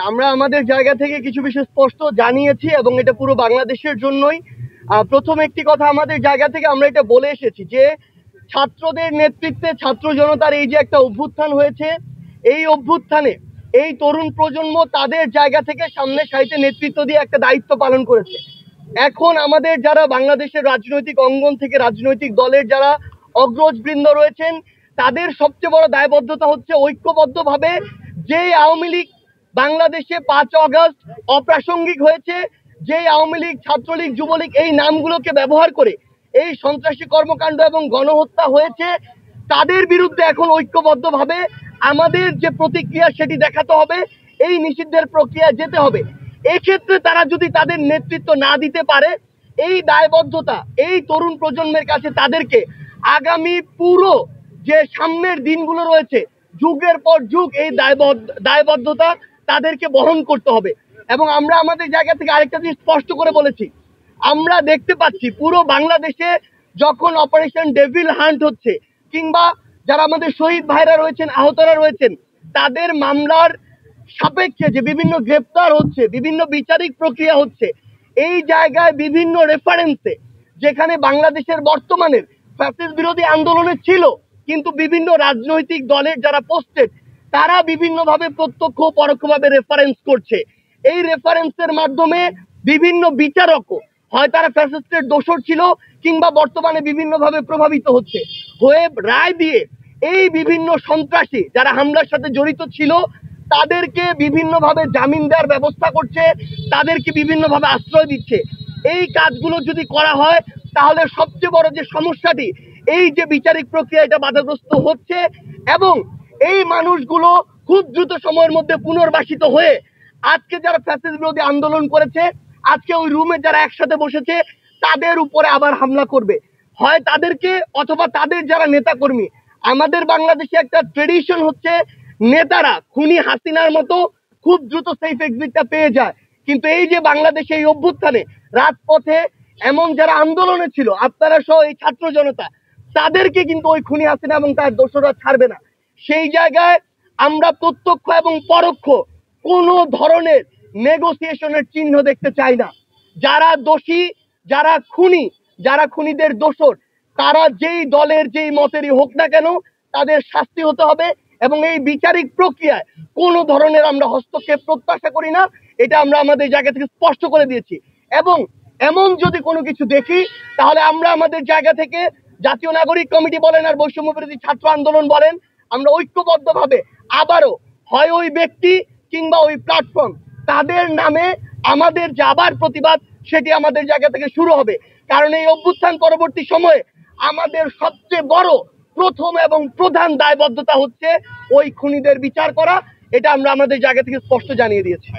আমরা আমাদের জায়গা থেকে কিছু বিষয় স্পষ্ট জানিয়েছি এবং এটা পুরো বাংলাদেশের জন্যই। প্রথম একটি কথা আমাদের জায়গা থেকে আমরা এটা বলে এসেছি যে ছাত্রদের নেতৃত্বে ছাত্র জনতার এই যে একটা অভ্যুত্থান হয়েছে, এই অভ্যুত্থানে এই তরুণ প্রজন্ম তাদের জায়গা থেকে সামনে সারিতে নেতৃত্ব দিয়ে একটা দায়িত্ব পালন করেছে। এখন আমাদের যারা বাংলাদেশের রাজনৈতিক অঙ্গন থেকে রাজনৈতিক দলের যারা অগ্রজবৃন্দ রয়েছেন, তাদের সবচেয়ে বড় দায়বদ্ধতা হচ্ছে ঐক্যবদ্ধভাবে যে আওয়ামী লীগ বাংলাদেশে 5 আগস্ট অপ্রাসঙ্গিক হয়েছে, যে আওয়ামী লীগ ছাত্রলীগ যুবলীগ এই নামগুলোকে ব্যবহার করে এই সন্ত্রাসী কর্মকাণ্ড এবং গণহত্যা হয়েছে, তাদের বিরুদ্ধে এখন ঐক্যবদ্ধভাবে আমাদের যে প্রতিক্রিয়া সেটি দেখাতে হবে, এই নিষিদ্ধের প্রক্রিয়া যেতে হবে। এক্ষেত্রে তারা যদি তাদের নেতৃত্ব না দিতে পারে, এই দায়বদ্ধতা এই তরুণ প্রজন্মের কাছে তাদেরকে আগামী পুরো যে সামনের দিনগুলো রয়েছে যুগের পর যুগ এই দায়বদ্ধতা তাদেরকে বহন করতে হবে। এবং আমরা আমাদের জায়গা থেকে আরেকটা জিনিস স্পষ্ট করে বলেছি, আমরা দেখতে পাচ্ছি পুরো বাংলাদেশে যখন অপারেশন ডেভিল হান্ট হচ্ছে কিংবা যারা আমাদের শহীদ ভাইরা রয়েছেন, আহতরা রয়েছেন, তাদের মামলার সাপেক্ষে যে বিভিন্ন গ্রেপ্তার হচ্ছে, বিভিন্ন বিচারিক প্রক্রিয়া হচ্ছে, এই জায়গায় বিভিন্ন রেফারেন্সে যেখানে বাংলাদেশের বর্তমানের ফ্যাসিস্ট বিরোধী আন্দোলনে ছিল, কিন্তু বিভিন্ন রাজনৈতিক দলের যারা পোস্টেড তারা বিভিন্নভাবে প্রত্যক্ষ পরোক্ষভাবে রেফারেন্স করছে। এই রেফারেন্সের মাধ্যমে বিভিন্ন বিচারকও হয় তারা ফ্যাসিস্টের দোষর ছিল কিংবা বর্তমানে বিভিন্নভাবে প্রভাবিত হচ্ছে হয়ে রায় দিয়ে এই বিভিন্ন সন্ত্রাসী যারা হামলার সাথে জড়িত ছিল তাদেরকে বিভিন্নভাবে জামিন দেওয়ার ব্যবস্থা করছে, তাদেরকে বিভিন্নভাবে আশ্রয় দিচ্ছে। এই কাজগুলো যদি করা হয় তাহলে সবচেয়ে বড় যে সমস্যাটি, এই যে বিচারিক প্রক্রিয়া এটা বাধাগ্রস্ত হচ্ছে এবং এই মানুষগুলো খুব দ্রুত সময়ের মধ্যে পুনর্বাসিত হয়ে আজকে যারা ফ্যাসিস্ট বিরোধী আন্দোলন করেছে, আজকে ওই রুমে যারা একসাথে বসেছে তাদের উপরে আবার হামলা করবে, হয় তাদেরকে অথবা তাদের যারা নেতাকর্মী। আমাদের বাংলাদেশে একটা ট্রেডিশন হচ্ছে নেতারা খুনি হাসিনার মতো খুব দ্রুত সেফ এক্সিটটা পেয়ে যায়, কিন্তু এই যে বাংলাদেশে এই অভ্যুত্থানে রাজপথে এমন যারা আন্দোলনে ছিল আপনারা সহ এই ছাত্র জনতা, তাদেরকে কিন্তু ওই খুনি হাসিনা এবং তার দোষরা ছাড়বে না। সেই জায়গায় আমরা প্রত্যক্ষ এবং পরোক্ষ কোনো ধরনের নেগোসিয়েশনের চিহ্ন দেখতে চাই না। যারা দোষী, যারা খুনি, যারা খুনিদের দোষর, তারা যেই দলের যেই মতেরই হোক না কেন তাদের শাস্তি হতে হবে এবং এই বিচারিক প্রক্রিয়ায় কোনো ধরনের আমরা হস্তক্ষেপ প্রত্যাশা করি না, এটা আমরা আমাদের জায়গা থেকে স্পষ্ট করে দিয়েছি। এবং এমন যদি কোনো কিছু দেখি তাহলে আমরা আমাদের জায়গা থেকে জাতীয় নাগরিক কমিটি বলেন আর বৈষম্য বিরোধী ছাত্র আন্দোলন বলেন, আমরা ঐক্যবদ্ধভাবে আবারও হয় ওই ব্যক্তি কিংবা ওই প্ল্যাটফর্ম তাদের নামে আমাদের যে আবার প্রতিবাদ সেটি আমাদের জায়গা থেকে শুরু হবে। কারণ এই অভ্যুত্থান পরবর্তী সময়ে আমাদের সবচেয়ে বড় প্রথম এবং প্রধান দায়বদ্ধতা হচ্ছে ওই খুনিদের বিচার করা, এটা আমরা আমাদের জায়গা থেকে স্পষ্ট জানিয়ে দিয়েছি।